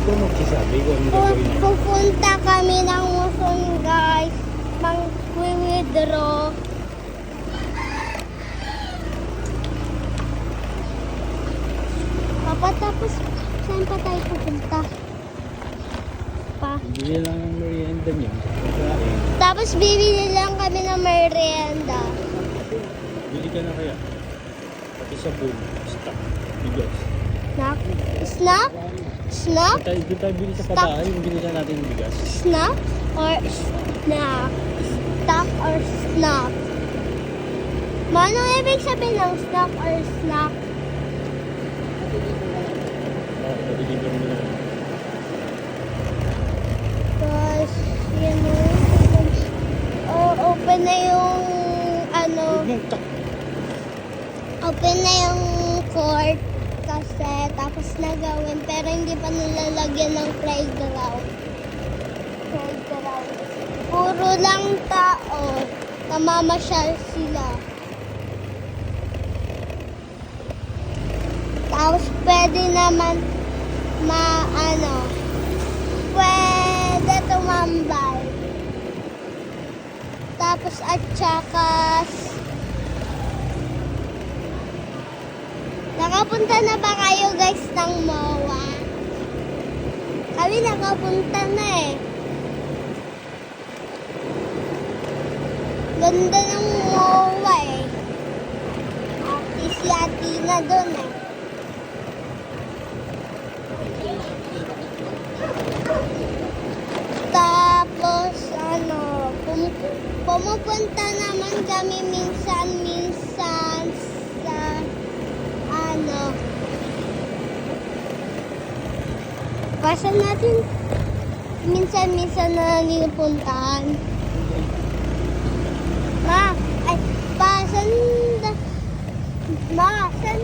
Ikaw magsasabi kung ano gagawin natin. Pupunta kami ng Muson, guys. Mag-withdraw. Papa, tapos saan pa tayo pupunta? Pa. Bili lang ng merienda niya. Pagkain. Tapos bibili lang kami ng merienda. Bili ka na kaya. Pati sabon. Stock. Bigas. Snack? Snack? Snack? Doon tayo bili sa Stock. pabahay. Yung bili na natin yung bigas. Snack or snack? Stock or snack? Anong ibig sabihin ng stock or snack? Pag-deliver mo na. Tapos, yun open na yung ano, open na yung court kasi tapos na gawin pero hindi pa nilalagyan ng playground. Puro lang tao, namamasyal sila. Tapos pwede naman pwede tumambay. Tapos at saka nakapunta na ba kayo guys ng MOA? Kami nakapunta na eh. Ganda ng MOA eh. Si Atina doon eh. Tapos pumupunta naman kami minsan-minsan sa pasan natin minsan-minsan na nipuntahan. Ma, ay, pasan, ma, san